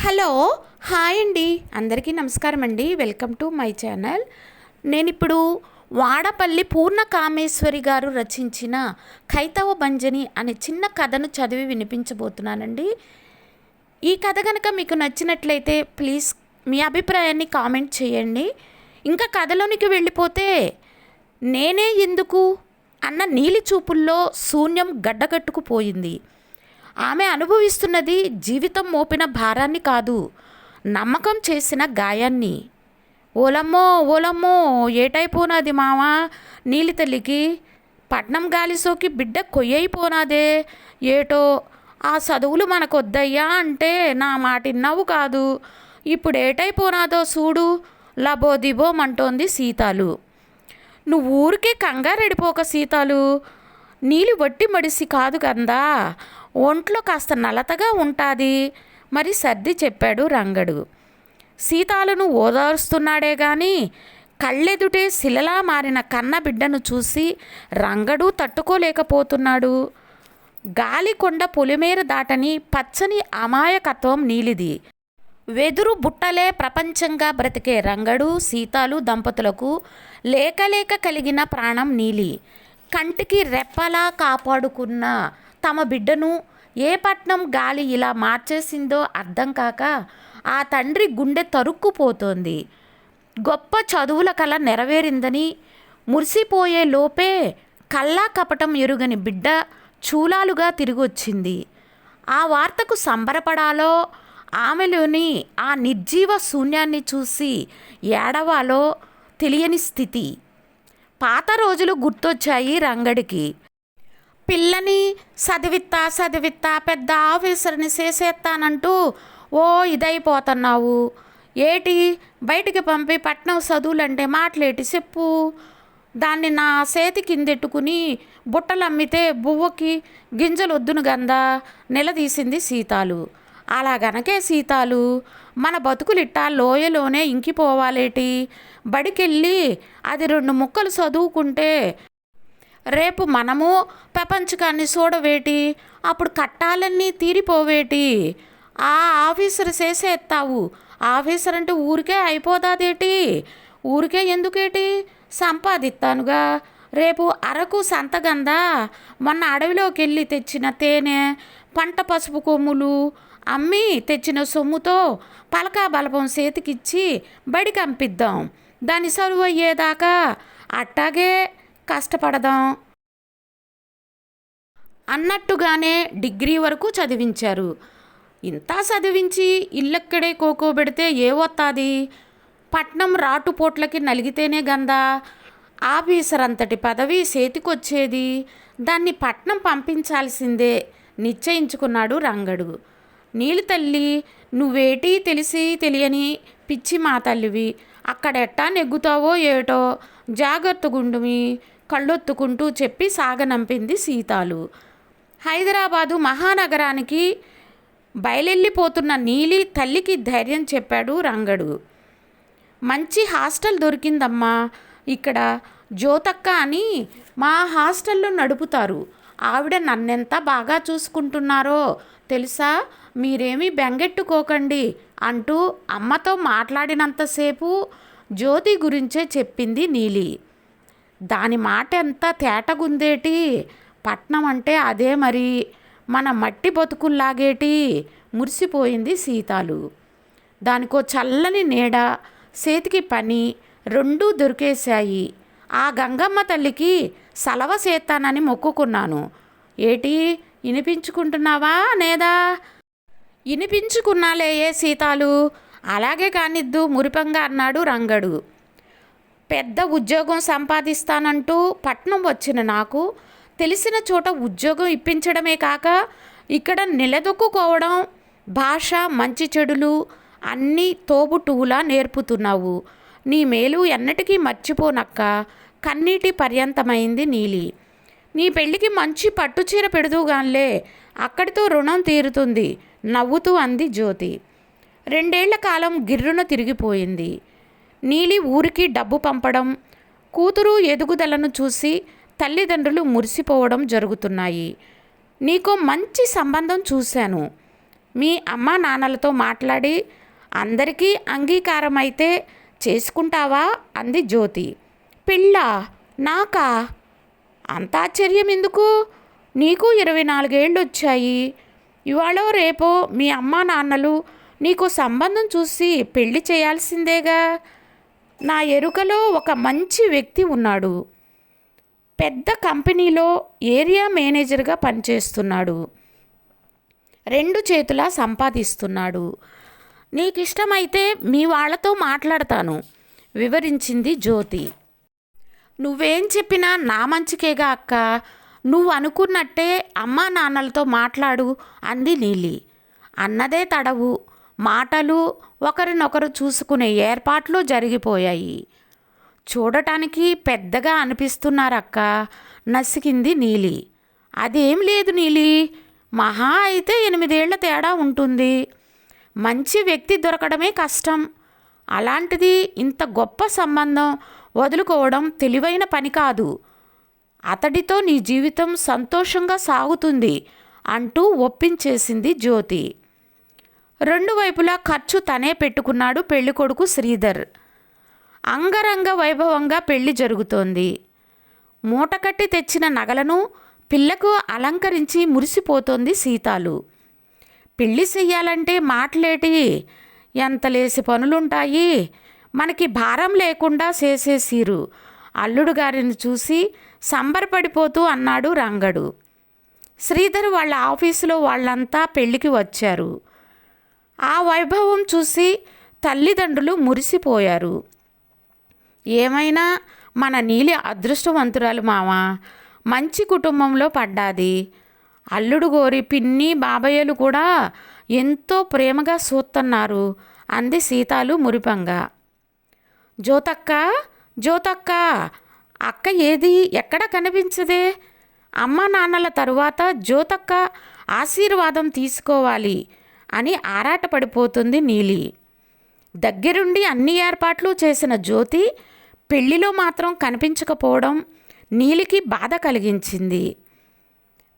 Hello hi అండి, అందరికీ నమస్కారం అండి. Welcome to my channel. నేనిప్పుడు వాడపల్లి పూర్ణకామేశ్వరి గారు రచించిన కైతవ భంజని అనే చిన్న కథను చదివి వినిపించబోతున్నానండి. ఈ కథ కనుక మీకు నచ్చినట్లయితే ప్లీజ్ మీ అభిప్రాయాన్ని కామెంట్ చేయండి. ఇంకా కథలోనికి వెళ్ళిపోతే, నేనే ఎందుకు అన్న నీలి చూపుల్లో శూన్యం గడ్డగట్టుకుపోయింది. ఆమె అనుభవిస్తున్నది జీవితం మోపిన భారాన్ని కాదు, నమ్మకం చేసిన గాయాన్ని. ఓలమ్మో ఓలమ్మో, ఏటైపోనాది మావా నీలి తల్లికి, పట్నం గాలి సోకి బిడ్డ కొయ్యైపోనాదే. ఏటో ఆ చదువులు మనకొద్దయ్యా అంటే నా మాటిన్నావు కాదు. ఇప్పుడు ఏటైపోనాదో చూడు, లబోదిబోమంటోంది సీతాలు. నువ్వు ఊరికే కంగారెడిపోక సీతాలు, నీళ్ళు వట్టి మడిసి కాదు కందా, ఒంట్లో కాస్త నలతగా ఉంటుంది మరి సర్ది చెప్పాడు రంగడు. సీతాలను ఓదారుస్తున్నాడే గాని కళ్ళెదుటే శిలలా మారిన కన్న బిడ్డను చూసి రంగడు తట్టుకోలేకపోతున్నాడు. గాలికొండ పొలిమేర దాటని పచ్చని అమాయకత్వం నీలిది. వెదురు బుట్టలే ప్రపంచంగా బ్రతికే రంగడు సీతాలు దంపతులకు లేకలేక కలిగిన ప్రాణం నీలి. కంటికి రెప్పలా కాపాడుకున్న తమ బిడ్డను ఏ పట్నం గాలి ఇలా మార్చేసిందో అర్థం కాక ఆ తండ్రి గుండె తరుక్కుపోతోంది. గొప్ప చదువుల కల నెరవేరిందని మురిసిపోయే లోపే కల్లా కపటం ఎరుగని బిడ్డ చూలాలుగా తిరిగొచ్చింది. ఆ వార్తకు సంబరపడాలో, ఆమెలోని ఆ నిర్జీవ శూన్యాన్ని చూసి ఏడవాలో తెలియని స్థితి. పాత రోజులు గుర్తొచ్చాయి రంగడికి. పిల్లని చదివిత్తా పెద్ద ఆఫీసర్ని చేసేస్తానంటూ ఓ ఇదైపోతున్నావు. ఏటి బయటికి పంపి పట్నం చదువులంటే మాటలేటి చెప్పు. దాన్ని నా చేతి కిందెట్టుకుని బుట్టలు అమ్మితే బువ్వకి గింజలు వద్దును గందా నిలదీసింది సీతాలు. అలాగనకే సీతాలు, మన బతుకులిట్టా లోయలోనే ఇంకిపోవాలేటి. బడికెళ్ళి అది 2 ముక్కలు చదువుకుంటే రేపు మనము ప్రపంచకాన్ని చూడవేటి, అప్పుడు కట్టాలన్నీ తీరిపోవేటి. ఆ ఆఫీసర్ చేసేస్తావు. ఆఫీసర్ అంటే ఊరికే అయిపోదాదేటి. ఊరికే ఎందుకేటి, సంపాదిస్తానుగా. రేపు అరకు సంతగందా మొన్న అడవిలోకి వెళ్ళి తెచ్చిన తేనె, పంట పసుపు కొమ్ములు అమ్మి తెచ్చిన సొమ్ముతో పలకా బలపం చేతికిచ్చి బడికి పంపిద్దాం. దాని సరువు అయ్యేదాకా అట్టాగే కష్టపడదాం అన్నట్టుగానే డిగ్రీ వరకు చదివించారు. ఇంత చదివించి ఇల్లెక్కడే కోకోబెడితే ఏవొత్తాది? పట్నం రాటుపోట్లకి నలిగితేనే గందా ఆఫీసర్ అంతటి పదవి చేతికొచ్చేది. దాన్ని పట్నం పంపించాల్సిందే నిశ్చయించుకున్నాడు రంగడు. నీలి తల్లి, నువ్వేటీ తెలిసి తెలియని పిచ్చి మా తల్లివి. అక్కడెట్టా నెగ్గుతావో ఏటో, జాగ్రత్తగుండుమి కళ్ళొత్తుకుంటూ చెప్పి సాగనంపింది సీతాలు. హైదరాబాదు మహానగరానికి బయలెళ్ళిపోతున్న నీలి తల్లికి ధైర్యం చెప్పాడు రంగడు. మంచి హాస్టల్ దొరికిందమ్మా ఇక్కడ. జ్యోతక్క అని మా హాస్టల్లో నడుపుతారు. ఆవిడ నన్నెంత బాగా చూసుకుంటున్నారో తెలుసా, మీరేమీ బెంగెట్టుకోకండి అంటూ అమ్మతో మాట్లాడినంతసేపు జ్యోతి గురించే చెప్పింది నీలి. దాని మాట ఎంత తేటగుందేటి. పట్నం అంటే అదే మరి, మన మట్టి బతుకుల్లాగేటి. మురిసిపోయింది సీతాలు. దానికో చల్లని నీడ, చేతికి పని రెండూ దొరికేశాయి. ఆ గంగమ్మ తల్లికి సలవ చేస్తానని మొక్కుకున్నాను. ఏటి వినిపించుకుంటున్నావా నేదా? వినిపించుకున్నాలేయే సీతాలు, అలాగే కానిద్దు మురిపంగా అన్నాడు రంగడు. పెద్ద ఉద్యోగం సంపాదిస్తానంటూ పట్నం వచ్చిన నాకు తెలిసిన చోట ఉద్యోగం ఇప్పించడమే కాక ఇక్కడ నిలదొక్కుకోవడం, భాష మంచి చెడులు అన్నీ తోబుట్టువులా నేర్పుతున్నావు. నీ మేలు ఎన్నటికీ మర్చిపోనక్క. కన్నీటి పర్యంతమైంది నీలి. నీ పెళ్ళికి మంచి పట్టుచీర పెడుతూగాన్లే, అక్కడితో రుణం తీరుతుంది నవ్వుతూ అంది జ్యోతి. 2 ఏళ్ల కాలం గిర్రున తిరిగిపోయింది. నీలి ఊరికి డబ్బు పంపడం, కూతురు ఎదుగుదలను చూసి తల్లిదండ్రులు మురిసిపోవడం జరుగుతున్నాయి. నీకో మంచి సంబంధం చూశాను. మీ అమ్మా నాన్నలతో మాట్లాడి అందరికీ అంగీకారం అయితే చేసుకుంటావా అంది జ్యోతి. పెళ్ళా? నాకా? అంత ఆశ్చర్యం ఎందుకు? నీకు 24 ఏళ్ళు వచ్చాయి. ఇవాళో రేపో మీ అమ్మా నాన్నలు నీకు సంబంధం చూసి పెళ్లి చేయాల్సిందేగా. నా ఎరుకలో ఒక మంచి వ్యక్తి ఉన్నాడు. పెద్ద కంపెనీలో ఏరియా మేనేజర్గా పనిచేస్తున్నాడు. 2 చేతులా సంపాదిస్తున్నాడు. నీకిష్టమైతే మీ వాళ్ళతో మాట్లాడతాను వివరించింది జ్యోతి. నువ్వేం చెప్పినా నా మంచికేగా అక్క. నువ్వు అనుకున్నట్టే అమ్మా నాన్నలతో మాట్లాడు అంది నీలి. అన్నదే తడవు. మాటలు, ఒకరినొకరు చూసుకునే ఏర్పాట్లు జరిగిపోయాయి. చూడటానికి పెద్దగా అనిపిస్తున్నారక్క నసికింది నీలి. అదేం లేదు నీలి, మహా అయితే 8 ఏళ్ల తేడా ఉంటుంది. మంచి వ్యక్తి దొరకడమే కష్టం. అలాంటిది ఇంత గొప్ప సంబంధం వదులుకోవడం తెలివైన పని కాదు. అతడితో నీ జీవితం సంతోషంగా సాగుతుంది అంటూ ఒప్పించేసింది జ్యోతి. 2 వైపులా ఖర్చు తనే పెట్టుకున్నాడు పెళ్ళికొడుకు శ్రీధర్. అంగరంగ వైభవంగా పెళ్లి జరుగుతోంది. మూటకట్టి తెచ్చిన నగలను పిల్లకు అలంకరించి మురిసిపోతోంది సీతాలు. పెళ్లి చెయ్యాలంటే మాటలేటి, ఎంత లేసి పనులుంటాయి. మనకి భారం లేకుండా చేసేసిరు అల్లుడు గారిని చూసి సంబరపడిపోతూ అన్నాడు రంగడు. శ్రీధర్ వాళ్ళ ఆఫీసులో వాళ్ళంతా పెళ్లికి వచ్చారు. ఆ వైభవం చూసి తల్లిదండ్రులు మురిసిపోయారు. ఏమైనా మన నీలి అదృష్టవంతురాలు మావా, మంచి కుటుంబంలో పడ్డాది. అల్లుడు గోరి పిన్ని బాబయ్యలు కూడా ఎంతో ప్రేమగా చూస్తున్నారు అంది సీతాలు మురిపంగా. జ్యోతక్క, జ్యోతక్క, అక్క ఏది? ఎక్కడ కనిపించదే? అమ్మా నాన్నల తరువాత జ్యోతక్క ఆశీర్వాదం తీసుకోవాలి అని ఆరాటపడిపోతుంది నీలి. దగ్గరుండి అన్ని ఏర్పాట్లు చేసిన జ్యోతి పెళ్లిలో మాత్రం కనిపించకపోవడం నీలికి బాధ కలిగించింది.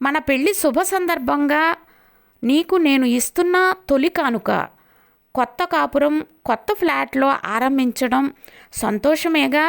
మన పెళ్లి శుభ సందర్భంగా నీకు నేను ఇస్తున్న తొలి కానుక. కొత్త కాపురం కొత్త ఫ్లాట్లో ఆరంభించడం సంతోషమేగా,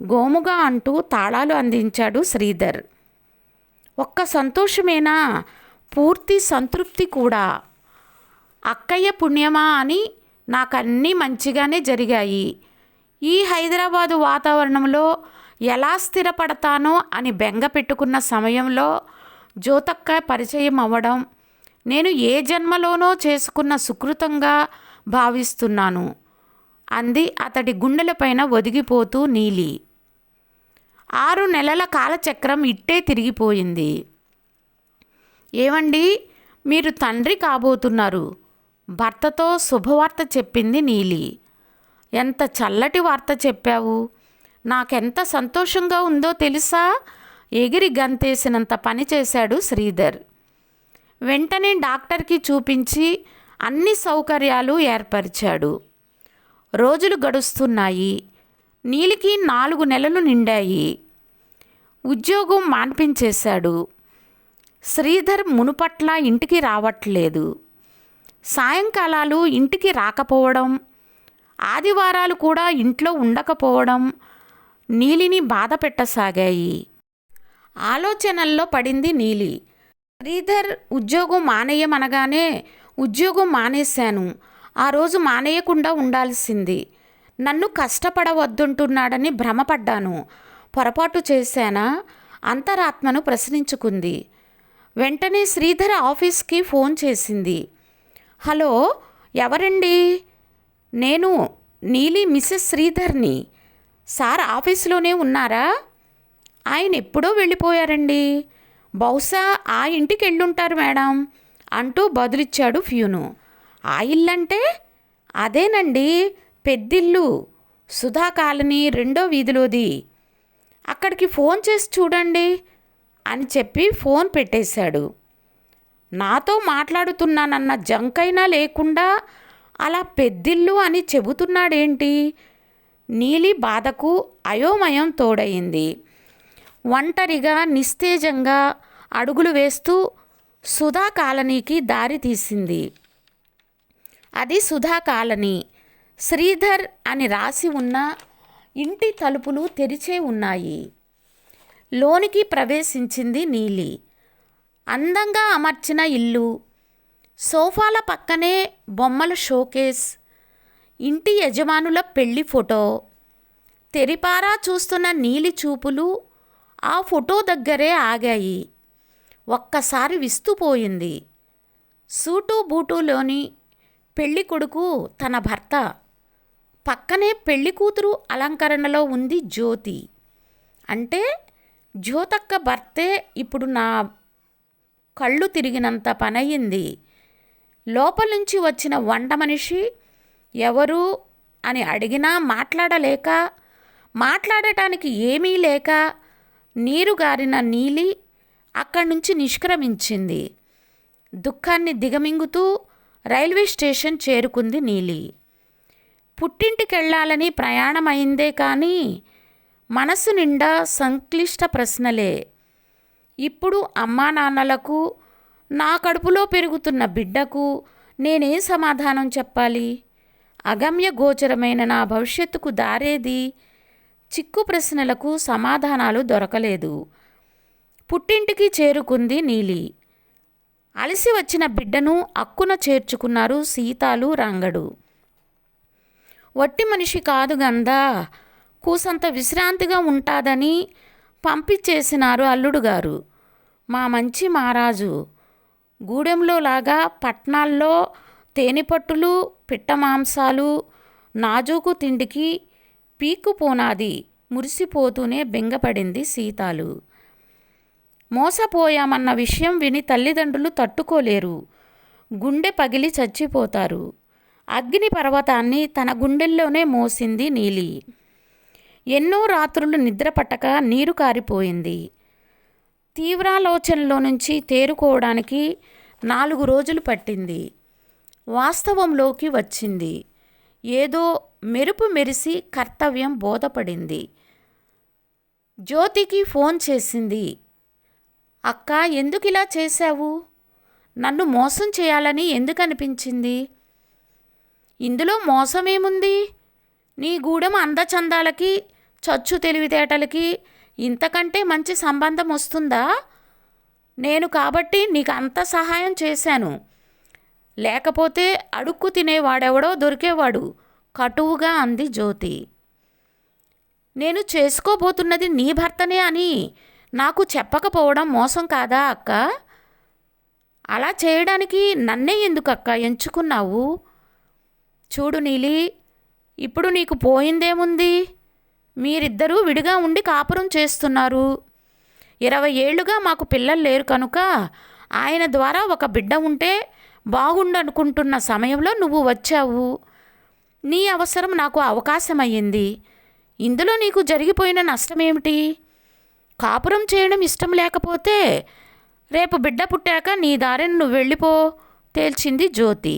గోముగా అంటూ తాళాలు అందించాడు శ్రీధర్. ఒక్క సంతోషమేనా, పూర్తి సంతృప్తి కూడా. అక్కయ్య పుణ్యమా అని నాకన్నీ మంచిగానే జరిగాయి. ఈ హైదరాబాదు వాతావరణంలో ఎలా స్థిరపడతానో అని బెంగ పెట్టుకున్న సమయంలో జ్యోతక్క పరిచయం అవ్వడం నేను ఏ జన్మలోనో చేసుకున్న సుకృతంగా భావిస్తున్నాను అంది అతడి గుండెలపైన ఒదిగిపోతూ నీలి. 6 నెలల కాలచక్రం ఇట్టే తిరిగిపోయింది. ఏవండి, మీరు తండ్రి కాబోతున్నారు, భర్తతో శుభవార్త చెప్పింది నీలి. ఎంత చల్లటి వార్త చెప్పావు, నాకెంత సంతోషంగా ఉందో తెలుసా? ఎగిరి గంతేసినంత పని చేశాడు శ్రీధర్. వెంటనే డాక్టర్కి చూపించి అన్ని సౌకర్యాలు ఏర్పరిచాడు. రోజులు గడుస్తున్నాయి. నీలికి 4 నెలలు నిండాయి. ఉద్యోగం మాన్పించేశాడు. శ్రీధర్ మునుపట్ల ఇంటికి రావట్లేదు. సాయంకాలాలు ఇంటికి రాకపోవడం, ఆదివారాలు కూడా ఇంట్లో ఉండకపోవడం నీలిని బాధ పెట్టసాగాయి. ఆలోచనల్లో పడింది నీలి. శ్రీధర్ ఉద్యోగం మానేయమనగానే ఉద్యోగం మానేశాను. ఆ రోజు మానేయకుండా ఉండాల్సింది. నన్ను కష్టపడవద్దంటున్నాడని భ్రమపడ్డాను. పొరపాటు చేశానా? అంతరాత్మను ప్రశ్నించుకుంది. వెంటనే శ్రీధర్ ఆఫీస్కి ఫోన్ చేసింది. హలో, ఎవరండి? నేను నీలి మిసెస్ శ్రీధర్ని. సార్ ఆఫీసులోనే ఉన్నారా? ఆయన ఎప్పుడో వెళ్ళిపోయారండి. బహుశా ఆ ఇంటికి వెళ్ళుంటారు మేడం అంటూ బదులిచ్చాడు ఫ్యూను. ఆ ఇల్లంటే? అదేనండి, పెద్దిల్లు, సుధా కాలనీ 2వ వీధిలోది. అక్కడికి ఫోన్ చేసి చూడండి అని చెప్పి ఫోన్ పెట్టేశాడు. నాతో మాట్లాడుతున్నానన్న జంకైనా లేకుండా అలా పెద్దిల్లు అని చెబుతున్నాడేంటి? నీలి బాధకు అయోమయం తోడయింది. ఒంటరిగా నిస్తేజంగా అడుగులు వేస్తూ సుధా కాలనీకి దారి తీసింది. అది సుధా కాలనీ. శ్రీధర్ అని రాసి ఉన్న ఇంటి తలుపులు తెరిచే ఉన్నాయి. లోనికి ప్రవేశించింది నీలి. అందంగా అమర్చిన ఇల్లు, సోఫాల పక్కనే బొమ్మల షోకేస్, ఇంటి యజమానుల పెళ్లి ఫోటో. తెరిపారా చూస్తున్న నీలి చూపులు ఆ ఫోటో దగ్గరే ఆగాయి. ఒక్కసారి విస్తుపోయింది. సూటు బూటులోని పెళ్లి కొడుకు తన భర్త. పక్కనే పెళ్లి కూతురు అలంకరణలో ఉంది జ్యోతి. అంటే జ్యోతక్క భర్తే. ఇప్పుడు నా కళ్ళు తిరిగినంత పనయింది. లోపల నుంచి వచ్చిన వంట మనిషి ఎవరు అని అడిగినా మాట్లాడటానికి ఏమీ లేక నీరుగారిన నీలి అక్కడి నుంచి నిష్క్రమించింది. దుఃఖాన్ని దిగమింగుతూ రైల్వే స్టేషన్ చేరుకుంది నీలి. పుట్టింటికెళ్ళాలని ప్రయాణమైందే కానీ మనసు నిండా సంక్లిష్ట ప్రశ్నలే. ఇప్పుడు అమ్మా నాన్నలకు, నా కడుపులో పెరుగుతున్న బిడ్డకు నేనే సమాధానం చెప్పాలి? అగమ్య గోచరమైన నా భవిష్యత్తుకు దారేది? చిక్కు ప్రశ్నలకు సమాధానాలు దొరకలేదు. పుట్టింటికి చేరుకుంది నీలి. అలసి వచ్చిన బిడ్డను అక్కున చేర్చుకున్నారు సీతాలు, రంగడు. వట్టి మనిషి కాదు గందా, కూసంత విశ్రాంతిగా ఉంటాదని పంపించేసినారు అల్లుడు గారు. మా మంచి మహారాజు. గూడెంలో లాగా పట్నాల్లో తేనెపట్టులు, పిట్టమాంసాలు, నాజూకు తిండికి పీక్కుపోనాది మురిసిపోతూనే బెంగపడింది సీతాలు. మోసపోయామన్న విషయం విని తల్లిదండ్రులు తట్టుకోలేరు. గుండె పగిలి చచ్చిపోతారు. అగ్ని పర్వతాన్ని తన గుండెల్లోనే మోసింది నీలి. ఎన్నో రాత్రులు నిద్రపట్టక నీరు కారిపోయింది. తీవ్రాలోచనలో నుంచి తేరుకోవడానికి 4 రోజులు పట్టింది. వాస్తవంలోకి వచ్చింది. ఏదో మెరుపు మెరిసి కర్తవ్యం బోధపడింది. జ్యోతికి ఫోన్ చేసింది. అక్క, ఎందుకు ఇలా చేశావు? నన్ను మోసం చేయాలని ఎందుకు అనిపించింది? ఇందులో మోసమేముంది? నీ గూడెం అందచందాలకి, చచ్చు తెలివితేటలకి ఇంతకంటే మంచి సంబంధం వస్తుందా? నేను కాబట్టి నీకు అంత సహాయం చేశాను. లేకపోతే అడుక్కు తినేవాడెవడో దొరికేవాడు, కటువుగా అంది జ్యోతి. నేను చేసుకోబోతున్నది నీ భర్తనే అని నాకు చెప్పకపోవడం మోసం కాదా అక్క? అలా చేయడానికి నన్నే ఎందుకక్క ఎంచుకున్నావు? చూడు నీలి, ఇప్పుడు నీకు పోయిందేముంది? మీరిద్దరూ విడిగా ఉండి కాపురం చేస్తున్నారు. 20 ఏళ్లుగా మాకు పిల్లలు లేరు కనుక ఆయన ద్వారా ఒక బిడ్డ ఉంటే బాగుండనుకుంటున్న సమయంలో నువ్వు వచ్చావు. నీ అవసరం నాకు అవకాశమయ్యింది. ఇందులో నీకు జరిగిపోయిన నష్టమేమిటి? కాపురం చేయడం ఇష్టం లేకపోతే రేపు బిడ్డ పుట్టాక నీ దారిని నువ్వు వెళ్ళిపో, తేల్చింది జ్యోతి.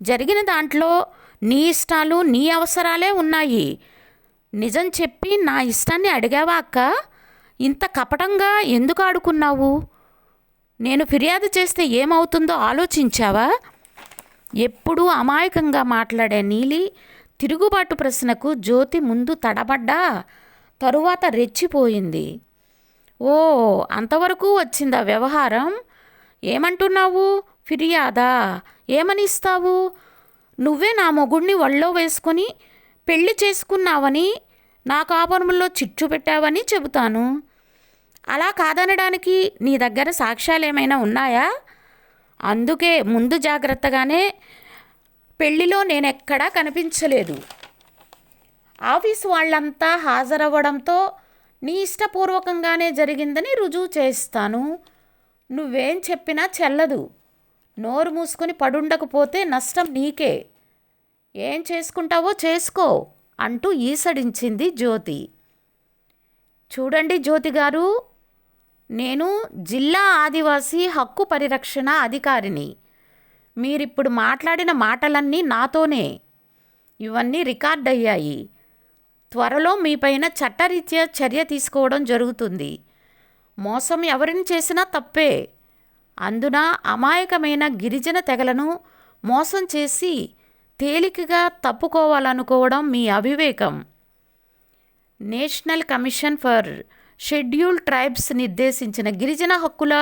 జరిగిన దాంట్లో నీ ఇష్టాలు, నీ అవసరాలే ఉన్నాయి. నిజం చెప్పి నా ఇష్టాన్ని అడిగావా అక్క? ఇంత కపటంగా ఎందుకు ఆడుకున్నావు? నేను ఫిర్యాదు చేస్తే ఏమవుతుందో ఆలోచించావా? ఎప్పుడూ అమాయకంగా మాట్లాడే నీలి తిరుగుబాటు ప్రశ్నకు జ్యోతి ముందు తడబడ్డా తరువాత రెచ్చిపోయింది. ఓ, అంతవరకు వచ్చిందా వ్యవహారం? ఏమంటున్నావు? ఫిర్యాదా? ఏమని ఇస్తావు? నువ్వే నా మొగుడిని ఒళ్ళో వేసుకొని పెళ్లి చేసుకున్నావని, నా కాపురంలో చిచ్చు పెట్టావని చెబుతాను. అలా కాదనడానికి నీ దగ్గర సాక్ష్యాలేమైనా ఉన్నాయా? అందుకే ముందు జాగ్రత్తగానే పెళ్లిలో నేనెక్కడా కనిపించలేదు. ఆఫీసు వాళ్ళంతా హాజరవ్వడంతో నీ ఇష్టపూర్వకంగానే జరిగిందని రుజువు చేస్తాను. నువ్వేం చెప్పినా చెల్లదు. నోరు మూసుకొని పడుండకపోతే నష్టం నీకే. ఏం చేసుకుంటావో చేసుకో అంటూ ఈసడించింది జ్యోతి. చూడండి జ్యోతి గారు, నేను జిల్లా ఆదివాసీ హక్కు పరిరక్షణ అధికారిని. మీరిప్పుడు మాట్లాడిన మాటలన్నీ నాతోనే. ఇవన్నీ రికార్డ్ అయ్యాయి. త్వరలో మీపైన చట్టరీత్యా చర్య తీసుకోవడం జరుగుతుంది. మోసం ఎవరిని చేసినా తప్పే. అందున అమాయకమైన గిరిజన తెగలను మోసం చేసి తేలికగా తప్పుకోవాలనుకోవడం మీ అవివేకం. National commission for scheduled tribes నిర్దేశించిన గిరిజన హక్కుల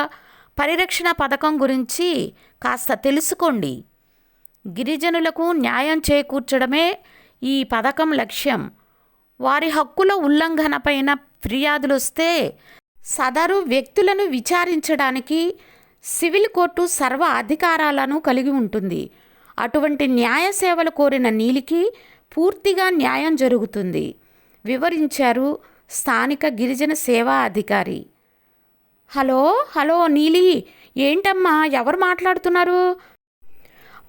పరిరక్షణ పథకం గురించి కాస్త తెలుసుకోండి. గిరిజనులకు న్యాయం చేకూర్చడమే ఈ పథకం లక్ష్యం. వారి హక్కుల ఉల్లంఘనపైన ఫిర్యాదులు వస్తే సదరు వ్యక్తులను విచారించడానికి సివిల్ కోర్టు సర్వ అధికారాలను కలిగి ఉంటుంది. అటువంటి న్యాయ సేవలు కోరిన నీలికి పూర్తిగా న్యాయం జరుగుతుంది, వివరించారు స్థానిక గిరిజన సేవా అధికారి. హలో నీలి, ఏంటమ్మా, ఎవరు మాట్లాడుతున్నారు?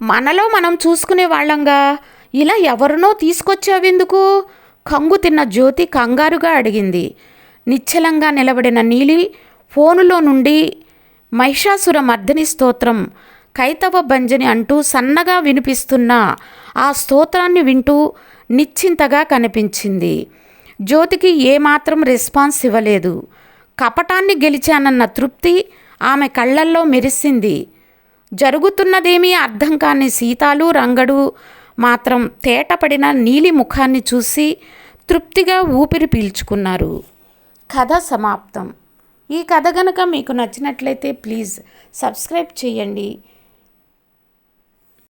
మనలో మనం చూసుకునే వాళ్ళంగా ఇలా ఎవరినో తీసుకొచ్చావెందుకు? కంగు తిన్న జ్యోతి కంగారుగా అడిగింది. నిశ్చలంగా నిలబడిన నీలి ఫోనులో నుండి మహిషాసుర మర్దిని స్తోత్రం కైతవ భంజని అంటూ సన్నగా వినిపిస్తున్న ఆ స్తోత్రాన్ని వింటూ నిశ్చింతగా కనిపించింది. జ్యోతికి ఏమాత్రం రెస్పాన్స్ ఇవ్వలేదు. కపటాన్ని గెలిచానన్న తృప్తి ఆమె కళ్ళల్లో మెరిసింది. జరుగుతున్నదేమీ అర్థం కాని సీతాలు రంగడు మాత్రం తేటపడిన నీలి ముఖాన్ని చూసి తృప్తిగా ఊపిరి పీల్చుకున్నారు. కథ సమాప్తం. ఈ కథ గనక మీకు నచ్చినట్లయితే ప్లీజ్ సబ్స్క్రైబ్ చేయండి.